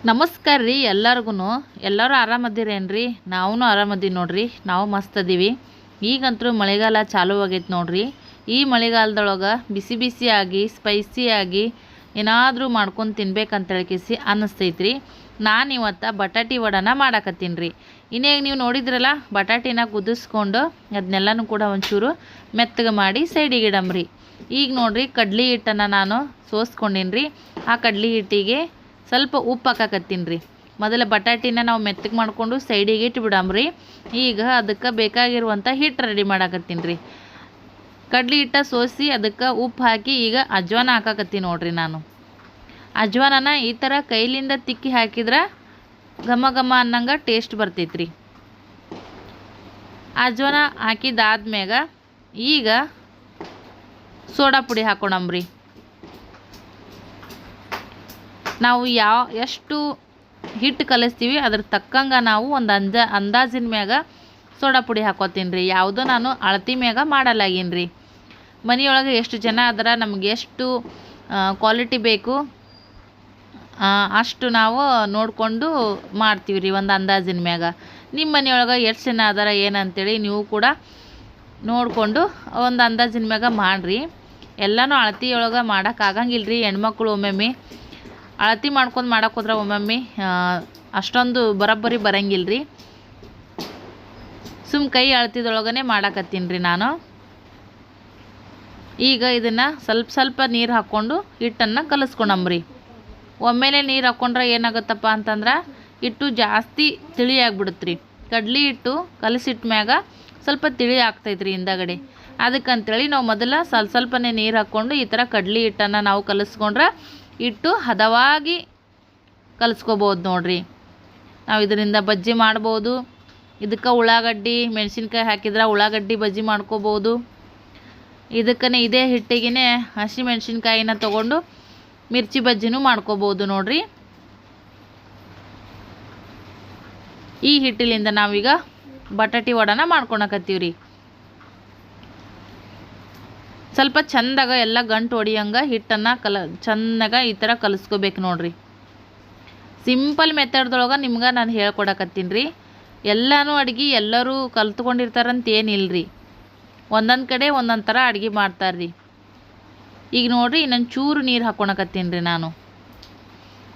ನಮಸ್ಕಾರ ರೀ ಎಲ್ಲರಿಗೂ. ಎಲ್ಲರೂ ಆರಾಮದಿರೇನ್ರಿ? ನಾವು ಆರಾಮದೀವಿ ನೋಡ್ರಿ. ನಾವು ಮಸ್ತ್ ಅದೀವಿ. ಈಗಂತೂ ಮಳೆಗಾಲ ಚಾಲೂ ಆಗೈತೆ ನೋಡ್ರಿ. ಈ ಮಳೆಗಾಲದೊಳಗೆ ಬಿಸಿ ಬಿಸಿಯಾಗಿ ಸ್ಪೈಸಿಯಾಗಿ ಏನಾದರೂ ಮಾಡ್ಕೊಂಡು ತಿನ್ಬೇಕಂತೇಳಿಕಿಸಿ ಅನ್ನಿಸ್ತೈತ್ರಿ. ನಾನು ಇವತ್ತು ಬಟಾಟಿ ವಡನ ಮಾಡಾಕತ್ತೀನಿ ರೀ. ಇನ್ನೇಗ ನೀವು ನೋಡಿದ್ರಲ್ಲ, ಬಟಾಟಿನ ಕುದಿಸ್ಕೊಂಡು ಅದನ್ನೆಲ್ಲನೂ ಕೂಡ ಒಂಚೂರು ಮೆತ್ತಗೆ ಮಾಡಿ ಸೈಡಿಗೆ ಇಡಮ್ರಿ. ಈಗ ನೋಡ್ರಿ, ಕಡ್ಲಿ ಹಿಟ್ಟನ್ನು ನಾನು ಸೋಸ್ಕೊಂಡೀನಿ ರೀ. ಆ ಕಡ್ಲಿ ಹಿಟ್ಟಿಗೆ ಸ್ವಲ್ಪ ಉಪ್ಪು ಹಾಕಾಕತ್ತೀನಿ ರೀ. ಮೊದಲ ಬಟಾಟಿನ ನಾವು ಮೆತ್ತಗೆ ಮಾಡಿಕೊಂಡು ಸೈಡಿಗೆ ಇಟ್ಬಿಡಮ್ರಿ. ಈಗ ಅದಕ್ಕೆ ಬೇಕಾಗಿರುವಂಥ ಹಿಟ್ಟು ರೆಡಿ ಮಾಡಾಕತ್ತೀನಿ ರೀ. ಕಡ್ಲಿ ಹಿಟ್ಟ ಸೋಸಿ ಅದಕ್ಕೆ ಉಪ್ಪು ಹಾಕಿ ಈಗ ಅಜ್ವಾನ ಹಾಕಾಕತ್ತೀನಿ ನೋಡ್ರಿ. ನಾನು ಅಜ್ವಾನನ ಈ ಥರ ಕೈಲಿಂದ ತಿಕ್ಕಿ ಹಾಕಿದ್ರೆ ಘಮ ಘಮ ಅನ್ನಂಗೆ ಟೇಸ್ಟ್ ಬರ್ತೈತ್ರಿ. ಅಜ್ವಾನ ಹಾಕಿದಾದ್ಮ್ಯಾಗ ಈಗ ಸೋಡಾ ಪುಡಿ ಹಾಕೋಣಮ್ರಿ. ನಾವು ಎಷ್ಟು ಹಿಟ್ಟು ಕಲಿಸ್ತೀವಿ ಅದ್ರ ತಕ್ಕಂಗೆ ನಾವು ಒಂದು ಅಂದಾಜಿನ ಮ್ಯಾಗ ಸೋಡಾ ಪುಡಿ ಹಾಕೋತೀನಿ ರೀ. ಯಾವುದೋ ನಾನು ಅಳತಿ ಮ್ಯಾಗ ಮಾಡಲಾಗೀನಿ ರೀ. ಮನೆಯೊಳಗೆ ಎಷ್ಟು ಜನ ಅದರ ನಮ್ಗೆ ಎಷ್ಟು ಕ್ವಾಲಿಟಿ ಬೇಕು ಅಷ್ಟು ನಾವು ನೋಡಿಕೊಂಡು ಮಾಡ್ತೀವಿ ರೀ, ಒಂದು ಅಂದಾಜಿನ ಮ್ಯಾಗ. ನಿಮ್ಮ ಮನೆಯೊಳಗೆ ಎಷ್ಟು ಜನ ಅದರ ಏನಂತೇಳಿ ನೀವು ಕೂಡ ನೋಡಿಕೊಂಡು ಒಂದು ಅಂದಾಜಿನ ಮ್ಯಾಗ ಮಾಡಿರಿ. ಎಲ್ಲನೂ ಅಳತಿಯೊಳಗೆ ಮಾಡೋಕ್ಕಾಗಂಗಿಲ್ಲ ರೀ. ಹೆಣ್ಮಕ್ಳು ಒಮ್ಮೊಮ್ಮೆ ಅಳತಿ ಮಾಡ್ಕೊಂಡು ಮಾಡೋಕ್ಕೋದ್ರೆ ಒಮ್ಮೊಮ್ಮೆ ಅಷ್ಟೊಂದು ಬರೋಬ್ಬರಿ ಬರಂಗಿಲ್ಲ ರೀ. ಕೈ ಅಳತಿದೊಳಗನೆ ಮಾಡಾಕತ್ತೀನಿ ರೀ ನಾನು. ಈಗ ಇದನ್ನು ಸ್ವಲ್ಪ ನೀರು ಹಾಕ್ಕೊಂಡು ಹಿಟ್ಟನ್ನು ಕಲಿಸ್ಕೊಂಡಂಬ್ರಿ. ಒಮ್ಮೆಲೆ ನೀರು ಹಾಕ್ಕೊಂಡ್ರೆ ಏನಾಗುತ್ತಪ್ಪ ಅಂತಂದ್ರೆ ಹಿಟ್ಟು ಜಾಸ್ತಿ ತಿಳಿ ಆಗಿಬಿಡುತ್ತೆ ರೀ. ಕಡ್ಲಿ ಹಿಟ್ಟು ಕಲಸಿಟ್ಟ ಮ್ಯಾಗ ಸ್ವಲ್ಪ ತಿಳಿ ಆಗ್ತೈತ್ರಿ ಹಿಂದಗಡೆ. ಅದಕ್ಕಂತೇಳಿ ನಾವು ಮೊದಲ ಸ್ವಲ್ಪನೇ ನೀರು ಹಾಕ್ಕೊಂಡು ಈ ಥರ ಕಡ್ಲಿ ಹಿಟ್ಟನ್ನು ನಾವು ಕಲಿಸ್ಕೊಂಡ್ರೆ ಹಿಟ್ಟು ಹದವಾಗಿ ಕಲಿಸ್ಕೋಬೋದು ನೋಡ್ರಿ. ನಾವು ಇದರಿಂದ ಬಜ್ಜಿ ಮಾಡ್ಬೋದು. ಇದಕ್ಕೆ ಉಳ್ಳಾಗಡ್ಡಿ ಮೆಣಸಿನ್ಕಾಯಿ ಹಾಕಿದ್ರೆ ಉಳ್ಳಾಗಡ್ಡಿ ಬಜ್ಜಿ ಮಾಡ್ಕೋಬೋದು. ಇದಕ್ಕೇ ಇದೇ ಹಿಟ್ಟಿಗೆ ಹಸಿ ಮೆಣಸಿನ್ಕಾಯಿನ ತೊಗೊಂಡು ಮಿರ್ಚಿ ಬಜ್ಜಿನೂ ಮಾಡ್ಕೋಬೋದು ನೋಡ್ರಿ. ಈ ಹಿಟ್ಟಿಲಿಂದ ನಾವೀಗ ಬಟಾಟಿ ವಡನ ಮಾಡ್ಕೊಳಕತ್ತೀವಿ ರೀ. ಸ್ವಲ್ಪ ಚಂದಾಗ ಎಲ್ಲ ಗಂಟು ಹೊಡಿಯಂಗೆ ಹಿಟ್ಟನ್ನು ಚೆನ್ನಾಗ ಈ ಥರ ಕಲಿಸ್ಕೋಬೇಕು ನೋಡ್ರಿ. ಸಿಂಪಲ್ ಮೆಥಡ್ದೊಳಗೆ ನಿಮ್ಗೆ ನಾನು ಹೇಳ್ಕೊಡಕತ್ತೀನಿ ರೀ. ಎಲ್ಲನೂ ಅಡುಗೆ ಎಲ್ಲರೂ ಕಲ್ತ್ಕೊಂಡಿರ್ತಾರಂತ ಏನಿಲ್ಲ ರೀ. ಒಂದೊಂದು ಕಡೆ ಒಂದೊಂದು ಥರ ಅಡುಗೆ ಮಾಡ್ತಾರೆ ರೀ. ಈಗ ನೋಡಿರಿ, ಇನ್ನೊಂದು ಚೂರು ನೀರು ಹಾಕ್ಕೊಳಕತ್ತೀನಿ ರೀ ನಾನು.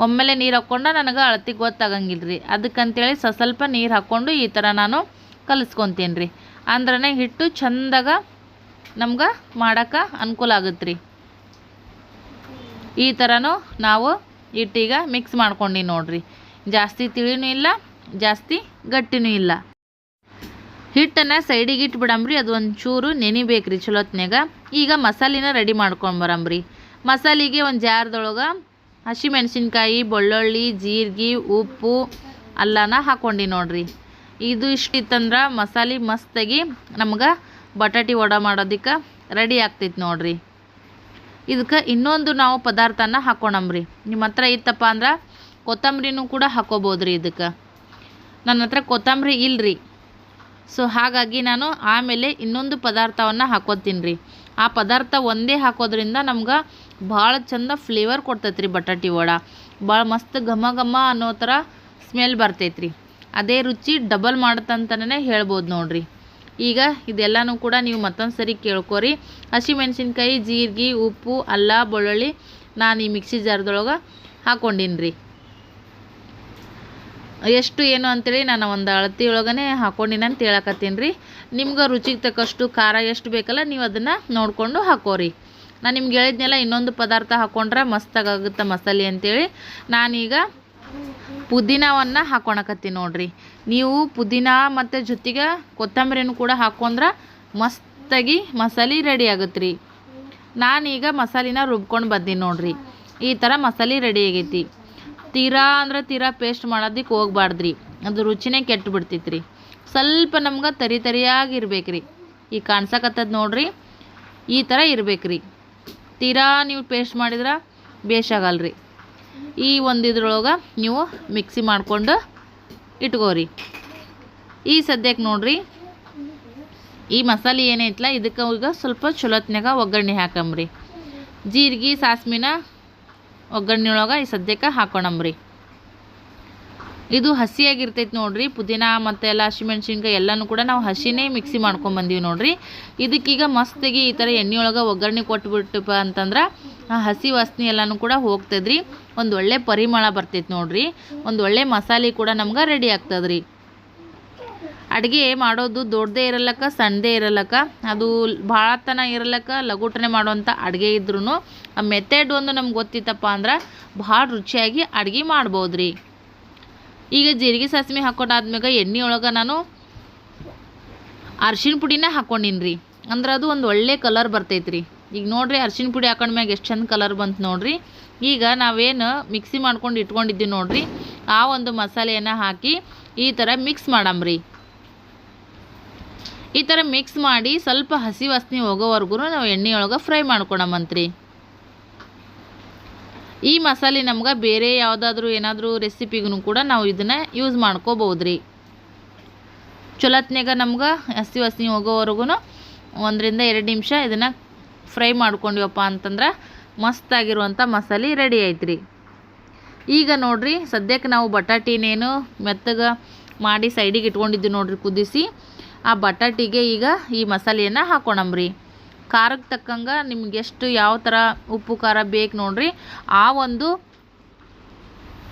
ಒಮ್ಮೆಲೆ ನೀರು ಹಾಕ್ಕೊಂಡ್ರೆ ನನಗೆ ಅಳತಿ ಗೊತ್ತಾಗಂಗಿಲ್ಲ ರೀ. ಅದಕ್ಕಂತೇಳಿ ಸ್ವಲ್ಪ ನೀರು ಹಾಕ್ಕೊಂಡು ಈ ಥರ ನಾನು ಕಲಿಸ್ಕೊತೀನಿ ರೀ. ಅಂದ್ರೆ ಹಿಟ್ಟು ಚಂದಾಗ ನಮ್ಗೆ ಮಾಡೋಕೆ ಅನುಕೂಲ ಆಗುತ್ತೆ ರೀ. ಈ ಥರನೂ ನಾವು ಹಿಟ್ಟೀಗ ಮಿಕ್ಸ್ ಮಾಡ್ಕೊಂಡು ನೋಡ್ರಿ. ಜಾಸ್ತಿ ತಿಳಿನೂ ಇಲ್ಲ, ಜಾಸ್ತಿ ಗಟ್ಟಿನೂ ಇಲ್ಲ. ಹಿಟ್ಟನ್ನು ಸೈಡಿಗೆ ಇಟ್ಬಿಡಮ್ರಿ. ಅದು ಒಂಚೂರು ನೆನಿಬೇಕು ರೀ ಚಲೋತ್ನಾಗ. ಈಗ ಮಸಾಲಿನ ರೆಡಿ ಮಾಡ್ಕೊಂಬರಮ್ರಿ. ಮಸಾಲಿಗೆ ಒಂದು ಜಾರದೊಳಗೆ ಹಸಿ ಮೆಣಸಿನ್ಕಾಯಿ, ಬೆಳ್ಳುಳ್ಳಿ, ಜೀರಿಗೆ, ಉಪ್ಪು, ಅಲ್ಲನ ಹಾಕ್ಕೊಂಡು ನೋಡ್ರಿ. ಇದು ಇಷ್ಟು ಇತ್ತಂದ್ರೆ ಮಸಾಲೆ ಮಸ್ತಾಗಿ ನಮ್ಗೆ ಬಟಾಟಿ ವಡ ಮಾಡೋದಕ್ಕೆ ರೆಡಿ ಆಗ್ತೈತೆ ನೋಡ್ರಿ. ಇದಕ್ಕೆ ಇನ್ನೊಂದು ನಾವು ಪದಾರ್ಥನ ಹಾಕ್ಕೊಳಮ್ರಿ. ನಿಮ್ಮ ಹತ್ರ ಇತ್ತಪ್ಪ ಅಂದ್ರೆ ಕೊತ್ತಂಬರಿನೂ ಕೂಡ ಹಾಕೋಬೋದು ರೀ. ಇದಕ್ಕೆ ನನ್ನ ಹತ್ರ ಕೊತ್ತಂಬರಿ ಇಲ್ಲರಿ. ಸೊ ಹಾಗಾಗಿ ನಾನು ಆಮೇಲೆ ಇನ್ನೊಂದು ಪದಾರ್ಥವನ್ನು ಹಾಕೋತೀನಿ ರೀ. ಆ ಪದಾರ್ಥ ಒಂದೇ ಹಾಕೋದ್ರಿಂದ ನಮ್ಗೆ ಭಾಳ ಚಂದ ಫ್ಲೇವರ್ ಕೊಡ್ತೈತೆ ರೀ. ಬಟಾಟಿ ವಡ ಭಾಳ ಮಸ್ತ್ ಘಮ ಘಮ ಅನ್ನೋ ಥರ ಸ್ಮೆಲ್ ಬರ್ತೈತೆ ರೀ. ಅದೇ ರುಚಿ ಡಬಲ್ ಮಾಡುತ್ತಂತನೇ ಹೇಳ್ಬೋದು ನೋಡ್ರಿ. ಈಗ ಇದೆಲ್ಲನೂ ಕೂಡ ನೀವು ಮತ್ತೊಂದು ಸರಿ ಕೇಳ್ಕೊರಿ. ಹಸಿ ಮೆಣಸಿನ್ಕಾಯಿ, ಜೀರಿಗೆ, ಉಪ್ಪು, ಅಲ್ಲ, ಬೆಳ್ಳುಳ್ಳಿ ನಾನು ಈ ಮಿಕ್ಸಿ ಜಾರ್ದೊಳಗೆ ಹಾಕ್ಕೊಂಡೀನಿ ರೀ. ಎಷ್ಟು ಏನು ಅಂತೇಳಿ ನಾನು ಒಂದು ಅಳತಿ ಒಳಗನೆ ಹಾಕ್ಕೊಂಡಿನಿ ಅಂತ ಹೇಳಕತ್ತೀನಿ ರೀ. ನಿಮ್ಗೆ ರುಚಿಗೆ ತಕ್ಕಷ್ಟು ಖಾರ ಎಷ್ಟು ಬೇಕಲ್ಲ ನೀವು ಅದನ್ನು ನೋಡಿಕೊಂಡು ಹಾಕೋರಿ. ನಾನು ನಿಮ್ಗೆ ಹೇಳಿದ್ನೆಲ್ಲ ಇನ್ನೊಂದು ಪದಾರ್ಥ ಹಾಕ್ಕೊಂಡ್ರೆ ಮಸ್ತಾಗುತ್ತೆ ಮಸಾಲೆ ಅಂತೇಳಿ ನಾನೀಗ ಪುದೀನವನ್ನು ಹಾಕ್ಕೊಳಕತ್ತೀನಿ ನೋಡ್ರಿ. ನೀವು ಪುದೀನ ಮತ್ತು ಜೊತೆಗೆ ಕೊತ್ತಂಬರಿನೂ ಕೂಡ ಹಾಕ್ಕೊಂಡ್ರೆ ಮಸ್ತಾಗಿ ಮಸಾಲೆ ರೆಡಿ ಆಗುತ್ತೆ ರೀ. ನಾನೀಗ ಮಸಾಲಿನ ರುಬ್ಕೊಂಡು ಬಂದೀನಿ ನೋಡ್ರಿ. ಈ ಥರ ಮಸಾಲೆ ರೆಡಿ ಆಗೈತಿ. ತೀರಾ ಪೇಸ್ಟ್ ಮಾಡೋದಕ್ಕೆ ಹೋಗ್ಬಾರ್ದ್ರಿ. ಅದು ರುಚಿನೇ ಕೆಟ್ಟು ಬಿಡ್ತೈತೆ ರೀ. ಸ್ವಲ್ಪ ನಮ್ಗೆ ತರಿಯಾಗಿರ್ಬೇಕು ರೀ. ಈಗ ಕಾಣ್ಸಕತ್ತದ ನೋಡ್ರಿ, ಈ ಥರ ಇರ್ಬೇಕು ರೀ. ನೀವು ಪೇಸ್ಟ್ ಮಾಡಿದ್ರೆ ಬೇಷಾಗಲ್ರಿ. ಈ ಒಂದು ಇದ್ರೊಳಗೆ ನೀವು ಮಿಕ್ಸಿ ಮಾಡ್ಕೊಂಡು ಇಟ್ಕೋರಿ. ಈ ಸದ್ಯಕ್ಕೆ ನೋಡ್ರಿ, ಈ ಮಸಾಲೆ ಏನೈತಲ್ಲ ಇದಕ್ಕೆ ಈಗ ಸ್ವಲ್ಪ ಚಲೋತ್ನಾಗ ಒಗ್ಗರಣೆ ಹಾಕಂಬ್ರಿ. ಜೀರಿಗೆ ಸಾಸ್ಮಿನ ಒಗ್ಗರಣೆ ಒಳಗೆ ಈ ಸದ್ಯಕ್ಕೆ ಹಾಕೋಣಂಬ್ರಿ. ಇದು ಹಸಿಯಾಗಿರ್ತೈತೆ ನೋಡಿರಿ. ಪುದೀನ ಮತ್ತು ಎಲ್ಲ ಹಸಿಮೆಣ್ಸಿನ್ಕಾಯಿ ಎಲ್ಲನೂ ಕೂಡ ನಾವು ಹಸಿನೇ ಮಿಕ್ಸಿ ಮಾಡ್ಕೊಂಬಂದೀವಿ ನೋಡಿರಿ. ಇದಕ್ಕೀಗ ಮಸ್ತಾಗಿ ಈ ಥರ ಎಣ್ಣೆ ಒಳಗೆ ಒಗ್ಗರಣೆ ಕೊಟ್ಬಿಟ್ಟಪ್ಪ ಅಂತಂದ್ರೆ ಆ ಹಸಿ ವಾಸನೆ ಎಲ್ಲನೂ ಕೂಡ ಹೋಗ್ತದ್ರಿ. ಒಂದು ಒಳ್ಳೆ ಪರಿಮಳ ಬರ್ತೈತೆ ನೋಡಿರಿ. ಒಂದು ಒಳ್ಳೆ ಮಸಾಲೆ ಕೂಡ ನಮ್ಗೆ ರೆಡಿ ಆಗ್ತದ್ರಿ. ಅಡುಗೆ ಮಾಡೋದು ದೊಡ್ಡದೇ ಇರಲ್ಲಕ್ಕ ಸಣ್ಣದೇ ಇರಲ್ಲಕ್ಕ, ಅದು ಭಾಳತನ ಇರಲ್ಲಕ್ಕ ಲಘುಟನೆ ಮಾಡುವಂಥ ಅಡುಗೆ ಇದ್ರೂ ಆ ಮೆಥಡ್ ಒಂದು ನಮ್ಗೆ ಗೊತ್ತಿತ್ತಪ್ಪ ಅಂದ್ರೆ ಭಾಳ ರುಚಿಯಾಗಿ ಅಡುಗೆ ಮಾಡ್ಬೋದು ರೀ. ಈಗ ಜೀರಿಗೆ ಸಾಸಿವೆ ಹಾಕೊಂಡಾದ್ಮ್ಯಾಗ ಎಣ್ಣೆ ಒಳಗೆ ನಾನು ಅರ್ಶಿಣ ಪುಡಿನ ಹಾಕ್ಕೊಂಡಿನಿ ರೀ. ಅಂದ್ರೆ ಅದು ಒಂದು ಒಳ್ಳೆ ಕಲರ್ ಬರ್ತೈತೆ ರೀ. ಈಗ ನೋಡಿರಿ ಅರ್ಶಿಣ ಪುಡಿ ಹಾಕೊಂಡ್ಮ್ಯಾಗ ಎಷ್ಟು ಚಂದ ಕಲರ್ ಬಂತು ನೋಡಿರಿ. ಈಗ ನಾವೇನು ಮಿಕ್ಸಿ ಮಾಡ್ಕೊಂಡು ಇಟ್ಕೊಂಡಿದ್ದೀವಿ ನೋಡಿರಿ, ಆ ಒಂದು ಮಸಾಲೆಯನ್ನು ಹಾಕಿ ಈ ಥರ ಮಿಕ್ಸ್ ಮಾಡಮ್ರಿ. ಈ ಥರ ಮಿಕ್ಸ್ ಮಾಡಿ ಸ್ವಲ್ಪ ಹಸಿ ವಾಸನೆ ಹೋಗೋವರೆಗೂ ನಾವು ಎಣ್ಣೆಯೊಳಗೆ ಫ್ರೈ ಮಾಡ್ಕೊಳಮಂತ್ರಿ. ಈ ಮಸಾಲೆ ನಮ್ಗೆ ಬೇರೆ ಯಾವುದಾದ್ರೂ ಏನಾದರೂ ರೆಸಿಪಿಗೂ ಕೂಡ ನಾವು ಇದನ್ನು ಯೂಸ್ ಮಾಡ್ಕೋಬೋದ್ರಿ. ಚೊಲತ್ನಾಗ ನಮ್ಗೆ ಹಸಿ ವಾಸನೆ ಹೋಗೋವರೆಗೂ 1-2 ನಿಮಿಷ ಇದನ್ನು ಫ್ರೈ ಮಾಡ್ಕೊಂಡಿವಪ್ಪ ಅಂತಂದ್ರೆ ಮಸ್ತಾಗಿರುವಂಥ ಮಸಾಲೆ ರೆಡಿ ಐತ್ರಿ. ಈಗ ನೋಡಿರಿ ಸದ್ಯಕ್ಕೆ ನಾವು ಬಟಾಟಿನೇನು ಮೆತ್ತಗೆ ಮಾಡಿ ಸೈಡಿಗೆ ಇಟ್ಕೊಂಡಿದ್ದೀವಿ ನೋಡಿರಿ ಕುದಿಸಿ. ಆ ಬಟಾಟಿಗೆ ಈಗ ಈ ಮಸಾಲೆಯನ್ನು ಹಾಕೋಣಮ್ರಿ. ಖಾರಕ್ಕೆ ತಕ್ಕಂಗೆ ನಿಮ್ಗೆ ಎಷ್ಟು ಯಾವ ಥರ ಉಪ್ಪು ಖಾರ ಬೇಕು ನೋಡಿರಿ, ಆ ಒಂದು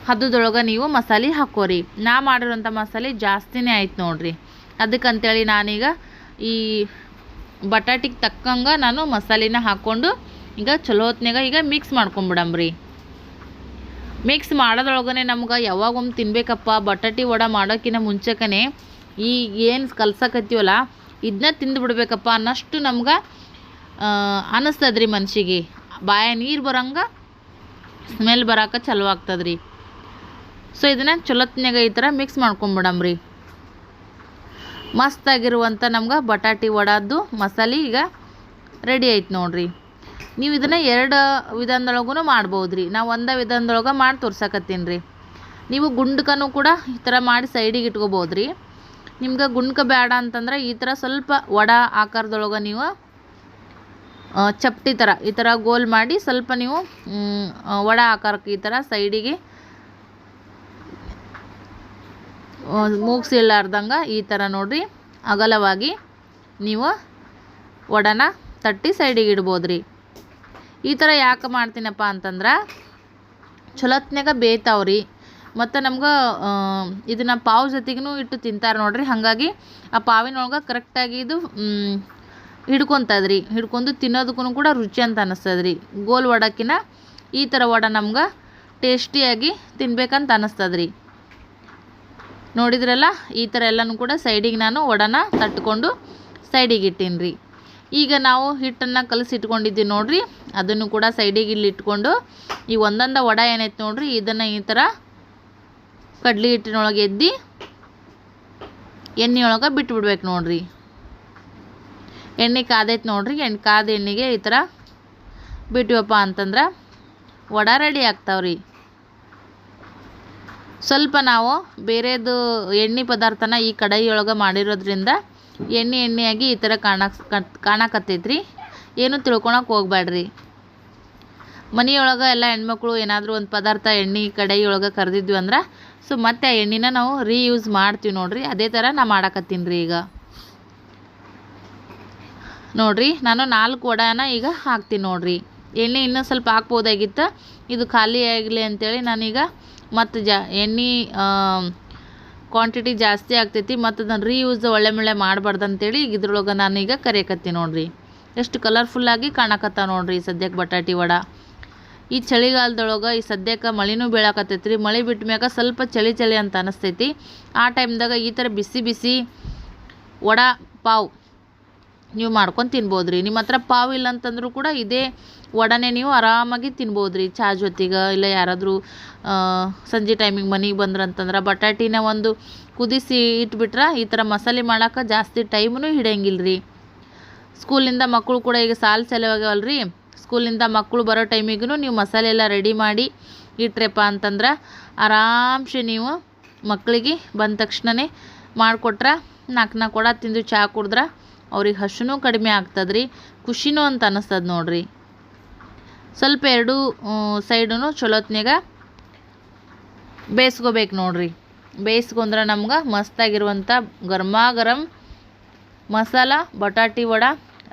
ಹದದೊಳಗೆ ನೀವು ಮಸಾಲೆ ಹಾಕೋರಿ. ನಾ ಮಾಡಿರೋಂಥ ಮಸಾಲೆ ಜಾಸ್ತಿನೇ ಆಯ್ತು ನೋಡಿರಿ. ಅದಕ್ಕಂತೇಳಿ ನಾನೀಗ ಈ ಬಟಾಟಿಗೆ ತಕ್ಕಂಗೆ ನಾನು ಮಸಾಲೆನ ಹಾಕ್ಕೊಂಡು ಈಗ ಚಲೋ ಹೊತ್ನಾಗ ಈಗ ಮಿಕ್ಸ್ ಮಾಡ್ಕೊಂಬಿಡಮ್ರಿ. ಮಿಕ್ಸ್ ಮಾಡೋದ್ರೊಳಗನೆ ನಮ್ಗೆ ಯಾವಾಗೊಮ್ಮೆ ತಿನ್ಬೇಕಪ್ಪ ಬಟಾಟಿ ವಡೆ ಮಾಡೋಕ್ಕಿಂತ ಮುಂಚೆಕೇ ಈ ಏನು ಕಲ್ಸಕತ್ತೀವಲ್ಲ ಇದನ್ನ ತಿಂದು ಬಿಡ್ಬೇಕಪ್ಪ ಅನ್ನಷ್ಟು ನಮ್ಗೆ ಅನ್ನಿಸ್ತದ್ರಿ. ಮನ್ಸಿಗೆ ಬಾಯ ನೀರು ಬರೋಂಗೆ ಸ್ಮೆಲ್ ಬರೋಕೆ ಚಲೋ ಆಗ್ತದ್ರಿ. ಸೊ ಇದನ್ನು ಚಲೋತ್ನಾಗ ಈ ಥರ ಮಿಕ್ಸ್ ಮಾಡ್ಕೊಂಬಿಡಮ್ರಿ. ಮಸ್ತಾಗಿರುವಂಥ ನಮ್ಗೆ ಬಟಾಟಿ ವಡಾದ್ದು ಮಸಾಲೆ ಈಗ ರೆಡಿ ಐತೆ ನೋಡಿರಿ. ನೀವು ಇದನ್ನು 2 ವಿಧಾನದೊಳಗೂ ಮಾಡ್ಬೋದು ರೀ. ನಾವು ಒಂದೇ ವಿಧಾನದೊಳಗೆ ಮಾಡಿ ತೋರ್ಸಕತ್ತೀನಿ ರೀ. ನೀವು ಗುಂಡ್ಕನೂ ಕೂಡ ಈ ಥರ ಮಾಡಿ ಸೈಡಿಗೆ ಇಟ್ಕೋಬೋದು ರೀ. ನಿಮ್ಗೆ ಗುಂಡ್ಕ ಬೇಡ ಅಂತಂದ್ರೆ ಈ ಥರ ಸ್ವಲ್ಪ ವಡ ಆಕಾರದೊಳಗೆ ನೀವು ಚಪ್ಟಿ ಥರ ಈ ಥರ ಗೋಲ್ ಮಾಡಿ ಸ್ವಲ್ಪ ನೀವು ವಡ ಆಕಾರಕ್ಕೆ ಈ ಥರ ಸೈಡಿಗೆ ಮೂಗ್ಸಿಲ್ಲಾರ್ದಂಗೆ ಈ ಥರ ನೋಡಿರಿ ಅಗಲವಾಗಿ ನೀವು ವಡನ ತಟ್ಟಿ ಸೈಡಿಗೆ ಇಡ್ಬೋದು ರೀ. ಈ ಥರ ಯಾಕೆ ಮಾಡ್ತೀನಪ್ಪ ಅಂತಂದ್ರೆ ಚಲೋತ್ನಾಗ ಬೇಯ್ತಾವ್ರಿ. ಮತ್ತು ನಮ್ಗೆ ಇದನ್ನು ಪಾವ್ ಜೊತೆಗೂ ಇಟ್ಟು ತಿಂತಾರೆ ನೋಡಿರಿ. ಹಾಗಾಗಿ ಆ ಪಾವಿನೊಳಗೆ ಕರೆಕ್ಟಾಗಿ ಇದು ಹಿಡ್ಕೊತದ್ರಿ. ಹಿಡ್ಕೊಂಡು ತಿನ್ನೋದಕ್ಕೂ ಕೂಡ ರುಚಿ ಅಂತ ಅನ್ನಿಸ್ತದ್ರಿ. ಗೋಲ್ ವಡಕ್ಕಿಂತ ಈ ಥರ ವಡ ನಮ್ಗೆ ಟೇಸ್ಟಿಯಾಗಿ ತಿನ್ಬೇಕಂತ ಅನ್ನಿಸ್ತದ್ರಿ. ನೋಡಿದ್ರಲ್ಲ ಈ ಥರ ಎಲ್ಲನೂ ಕೂಡ ಸೈಡಿಗೆ ನಾನು ವಡನ ತಟ್ಕೊಂಡು ಸೈಡಿಗೆ ಇಟ್ಟೀನಿ ರೀ. ಈಗ ನಾವು ಹಿಟ್ಟನ್ನು ಕಲಸಿಟ್ಕೊಂಡಿದ್ದೀವಿ ನೋಡಿರಿ, ಅದನ್ನು ಕೂಡ ಸೈಡಿಗೆ ಇಲ್ಲಿ ಇಟ್ಕೊಂಡು ಈ ಒಂದೊಂದು ವಡ ಏನೈತೆ ನೋಡಿರಿ ಇದನ್ನು ಈ ಥರ ಕಡ್ಲಿ ಹಿಟ್ಟಿನೊಳಗೆ ಎದ್ದು ಎಣ್ಣೆಯೊಳಗೆ ಬಿಟ್ಬಿಡ್ಬೇಕು ನೋಡಿರಿ. ಎಣ್ಣೆ ಕಾದೈತೆ ನೋಡಿರಿ. ಕಾದ ಎಣ್ಣೆಗೆ ಈ ಥರ ಬಿಟ್ಟಿವಪ್ಪ ಅಂತಂದ್ರೆ ವಡ ರೆಡಿ ಆಗ್ತಾವ್ರಿ. ಸ್ವಲ್ಪ ನಾವು ಬೇರೆದು ಎಣ್ಣೆ ಪದಾರ್ಥನ ಈ ಕಡಾಯಿಯೊಳಗೆ ಮಾಡಿರೋದ್ರಿಂದ ಎಣ್ಣೆಯಾಗಿ ಈ ಥರ ಕಾಣಕತ್ತೈತ್ರಿ. ಏನು ತಿಳ್ಕೊಳಕ್ಕೆ ಹೋಗ್ಬೇಡ್ರಿ. ಮನೆಯೊಳಗೆ ಎಲ್ಲ ಹೆಣ್ಮಕ್ಳು ಏನಾದರೂ ಒಂದು ಪದಾರ್ಥ ಎಣ್ಣೆ ಕಡಾಯಿಯೊಳಗೆ ಕರೆದಿದ್ವಿ ಅಂದ್ರೆ ಸೊ ಮತ್ತೆ ಆ ಎಣ್ಣೆನ ನಾವು ರೀಯೂಸ್ ಮಾಡ್ತೀವಿ ನೋಡಿರಿ. ಅದೇ ಥರ ನಾ ಮಾಡಕತ್ತೀನಿ ರೀ. ಈಗ ನೋಡಿರಿ ನಾನು 4 ವಡನ ಈಗ ಹಾಕ್ತೀನಿ ನೋಡಿರಿ. ಎಣ್ಣೆ ಇನ್ನೂ ಸ್ವಲ್ಪ ಹಾಕ್ಬೋದಾಗಿತ್ತು, ಇದು ಖಾಲಿ ಆಗಲಿ ಅಂತೇಳಿ ನಾನೀಗ ಮತ್ತು ಎಣ್ಣೆ ಕ್ವಾಂಟಿಟಿ ಜಾಸ್ತಿ ಆಗ್ತೈತಿ ಮತ್ತು ಅದನ್ನು ರೀಯೂಸ್ ಒಳ್ಳೆ ಮಾಡಬಾರ್ದು ಅಂತೇಳಿ ಈಗ ಇದ್ರೊಳಗೆ ನಾನೀಗ ಕರಿಯಕತ್ತೀನಿ ನೋಡಿರಿ. ಎಷ್ಟು ಕಲರ್ಫುಲ್ಲಾಗಿ ಕಾಣಕತ್ತ ನೋಡಿರಿ ಸದ್ಯಕ್ಕೆ ಬಟಾಟಿ ವಡ. ಈ ಚಳಿಗಾಲದೊಳಗೆ ಈ ಸದ್ಯಕ್ಕೆ ಮಳೆನೂ ಬೀಳಕತ್ತೈತಿ ರೀ. ಮಳೆ ಬಿಟ್ಟ ಮ್ಯಾಗ ಸ್ವಲ್ಪ ಚಳಿ ಅಂತ ಅನ್ನಿಸ್ತೈತಿ. ಆ ಟೈಮ್ದಾಗ ಈ ಥರ ಬಿಸಿ ವಡ ಪಾವ್ ನೀವು ಮಾಡ್ಕೊಂಡು ತಿನ್ಬೋದು ರೀ. ನಿಮ್ಮ ಹತ್ರ ಪಾವ್ ಇಲ್ಲ ಅಂತಂದ್ರೂ ಕೂಡ ಇದೇ ವಡನೆ ನೀವು ಆರಾಮಾಗಿ ತಿನ್ಬೋದು ರೀ ಚಹಾ ಜೊತೆಗೆ. ಇಲ್ಲ ಯಾರಾದರೂ ಸಂಜೆ ಟೈಮಿಗೆ ಮನೆಗೆ ಬಂದ್ರಂತಂದ್ರೆ ಬಟಾಟಿನ ಒಂದು ಕುದಿಸಿ ಇಟ್ಬಿಟ್ರೆ ಈ ಥರ ಮಸಾಲೆ ಮಾಡೋಕೆ ಜಾಸ್ತಿ ಟೈಮೂ ಹಿಡಿಯಂಗಿಲ್ಲ ರೀ. ಸ್ಕೂಲಿಂದ ಮಕ್ಕಳು ಕೂಡ ಈಗ ಸೆಲವಾಗ್ಯಾವಲ್ಲ ರೀ. ಸ್ಕೂಲಿಂದ ಮಕ್ಕಳು ಬರೋ ಟೈಮಿಗೂ ನೀವು ಮಸಾಲೆ ಎಲ್ಲ ರೆಡಿ ಮಾಡಿ ಇಟ್ರಪ್ಪ ಅಂತಂದ್ರೆ ಆರಾಮ್ಸೆ ನೀವು ಮಕ್ಕಳಿಗೆ ಬಂದ ತಕ್ಷಣವೇ ಮಾಡಿಕೊಟ್ರೆ 4 ವಡ ತಿಂದು ಚಹಾ ಕುಡಿದ್ರೆ ಅವ್ರಿಗೆ ಹಸುನೂ ಕಡಿಮೆ ಆಗ್ತದ್ರಿ, ಖುಷಿನೂ ಅಂತ ಅನ್ನಿಸ್ತದೆ ನೋಡಿರಿ. ಸ್ವಲ್ಪ 2 ಸೈಡೂ ಚಲೋತ್ನಾಗ ಬೇಯಿಸ್ಕೋಬೇಕು ನೋಡಿರಿ. ಬೇಯಿಸ್ಕೊಂಡ್ರೆ ನಮ್ಗೆ ಮಸ್ತಾಗಿರುವಂಥ ಗರ್ಮಾ ಗರಂ ಮಸಾಲ ಬಟಾಟಿ ವಡೆ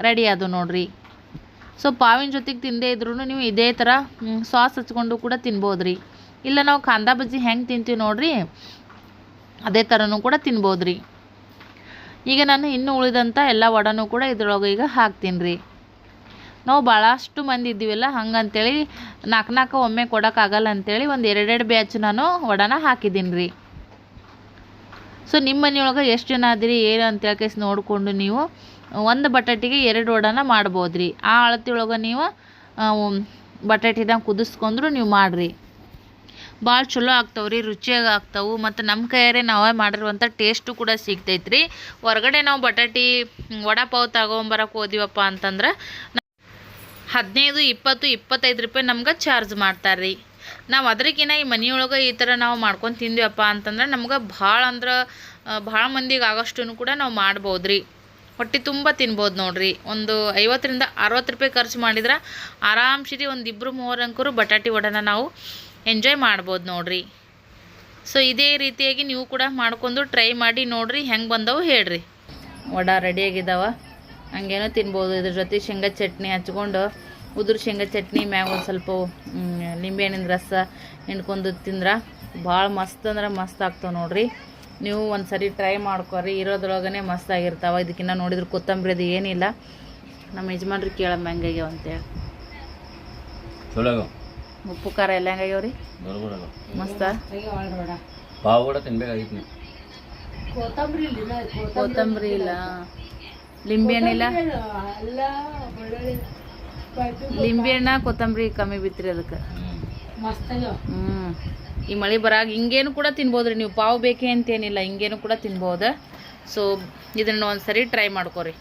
ರೆಡಿ ಅದು ನೋಡ್ರಿ. ಸೊ ಪಾವಿನ ಜೊತೆಗೆ ತಿಂದೇ ಇದ್ರೂ ನೀವು ಇದೇ ಥರ ಸಾಸ್ ಹಚ್ಕೊಂಡು ಕೂಡ ತಿನ್ಬೋದು ರೀ. ಇಲ್ಲ ನಾವು ಕಾಂದಾ ಬಜ್ಜಿ ಹೆಂಗೆ ತಿಂತೀವಿ ನೋಡ್ರಿ ಅದೇ ಥರನೂ ಕೂಡ ತಿನ್ಬೋದು ರೀ. ಈಗ ನಾನು ಇನ್ನೂ ಉಳಿದಂಥ ಎಲ್ಲ ವಡೆನೂ ಕೂಡ ಇದ್ರೊಳಗೆ ಈಗ ಹಾಕ್ತೀನಿ ರೀ. ನಾವು ಭಾಳಷ್ಟು ಮಂದಿ ಇದ್ದೀವಲ್ಲ ಹಂಗಂತೇಳಿ 4 ಒಮ್ಮೆ ಕೊಡೋಕ್ಕಾಗಲ್ಲ ಅಂಥೇಳಿ ಒಂದು 2 ಬ್ಯಾಚ್ ನಾನು ವಡೆನ ಹಾಕಿದ್ದೀನಿ ರೀ. ಸೊ ನಿಮ್ಮ ಮನೆಯೊಳಗೆ ಎಷ್ಟು ಜನ ಅದಿರಿ ಏನು ಅಂತೇಳಿ ಕೇಸ್ ನೋಡಿಕೊಂಡು ನೀವು ಒಂದು ಬಟಾಟಿಗೆ 2 ವಡೆನ ಮಾಡ್ಬೋದು ರೀ. ಆ ಅಳತೆ ಒಳಗೆ ನೀವು ಬಟಾಟಿನ ಕುದಿಸ್ಕೊಂಡ್ರು ನೀವು ಮಾಡಿರಿ, ಭಾಳ ಚಲೋ ಆಗ್ತಾವೆ ರೀ, ರುಚಿಯಾಗಿ ಆಗ್ತಾವೆ. ಮತ್ತು ನಮ್ಮ ಕೈಯಾರೆ ನಾವೇ ಮಾಡಿರುವಂಥ ಟೇಸ್ಟು ಕೂಡ ಸಿಗ್ತೈತೆ ರೀ. ಹೊರಗಡೆ ನಾವು ಬಟಾಟಿ ವಡೆ ಪಾವ್ ತಗೊಂಬರಕ್ಕೆ ಹೋದಿವಪ್ಪ ಅಂತಂದ್ರೆ 15, 20, 25 ರೂಪಾಯಿ ನಮ್ಗೆ ಚಾರ್ಜ್ ಮಾಡ್ತಾರೆ ರೀ. ನಾವು ಅದಕ್ಕಿಂತ ಈ ಮನೆಯೊಳಗೆ ಈ ಥರ ನಾವು ಮಾಡ್ಕೊಂಡು ತಿಂದಿವಪ್ಪ ಅಂತಂದ್ರೆ ನಮ್ಗೆ ಭಾಳ ಮಂದಿಗೆ ಆಗೋಷ್ಟು ಕೂಡ ನಾವು ಮಾಡ್ಬೋದು ರೀ. ಹೊಟ್ಟೆ ತುಂಬ ತಿನ್ಬೋದು ನೋಡ್ರಿ. ಒಂದು 50 ರಿಂದ 60 ರೂಪಾಯಿ ಖರ್ಚು ಮಾಡಿದ್ರೆ ಆರಾಮ್ಸಿರಿ ಒಂದು 2-3 ಅಂಕರು ಬಟಾಟಿ ವಡೆನ ನಾವು ಎಂಜಾಯ್ ಮಾಡ್ಬೋದು ನೋಡ್ರಿ. ಸೊ ಇದೇ ರೀತಿಯಾಗಿ ನೀವು ಕೂಡ ಮಾಡ್ಕೊಂಡು ಟ್ರೈ ಮಾಡಿ ನೋಡ್ರಿ, ಹೆಂಗೆ ಬಂದವು ಹೇಳ್ರಿ. ವಡೆ ರೆಡಿಯಾಗಿದ್ದಾವೆ, ಹಂಗೇನೋ ತಿನ್ಬೋದು. ಇದ್ರ ಜೊತೆ ಶೇಂಗಾ ಚಟ್ನಿ ಹಚ್ಕೊಂಡು ಉದುರು ಶೇಂಗಾ ಚಟ್ನಿ ಮ್ಯಾಗ ಒಂದು ಸ್ವಲ್ಪ ನಿಂಬೆಹಣ್ಣಿನ ರಸ ಹಿಂಡ್ಕೊಂಡು ತಿಂದ್ರೆ ಭಾಳ ಮಸ್ತ್ ಅಂದ್ರೆ ಮಸ್ತ್ ಆಗ್ತಾವೆ ನೋಡ್ರಿ. ನೀವು ಒಂದು ಸರಿ ಟ್ರೈ ಮಾಡ್ಕೊರಿ, ಇರೋದ್ರೊಳಗನೆ ಮಸ್ತ್ ಆಗಿರ್ತಾವೆ. ಇದಕ್ಕಿನ್ನ ನೋಡಿದ್ರೆ ಕೊತ್ತಂಬರಿ ಅದು ಏನಿಲ್ಲ. ನಮ್ಮ ಯಜಮಾನ್ರಿ ಕೇಳಮ್ಮ ಹೆಂಗಾಗ್ಯಾವ ಅಂತೇಳಿ. ಉಪ್ಪು ಖಾರ ಎಲ್ಲ ಹೆಂಗಾಗ್ಯಾವ ರೀ? ಮಸ್ತ ಕೊತ್ತಂಬರಿ ಇಲ್ಲ, ಲಿಂಬೆಹಣ್ಣು ಇಲ್ಲ, ಲಿಂಬೆಹಣ್ಣ ಕೊತ್ತಂಬರಿ ಕಮ್ಮಿ ಬಿತ್ರಿ ಅದಕ್ಕೆ. ಈ ಮಳೆ ಬರಾಗ ಹಿಂಗೇನು ಕೂಡ ತಿನ್ಬೋದು ರೀ ನೀವು. ಪಾವು ಬೇಕೇ ಅಂತೇನಿಲ್ಲ, ಹಿಂಗೇನು ಕೂಡ ತಿನ್ಬೋದು. ಸೊ ಇದನ್ನು ಒಂದು ಸರಿ ಟ್ರೈ ಮಾಡ್ಕೊರಿ.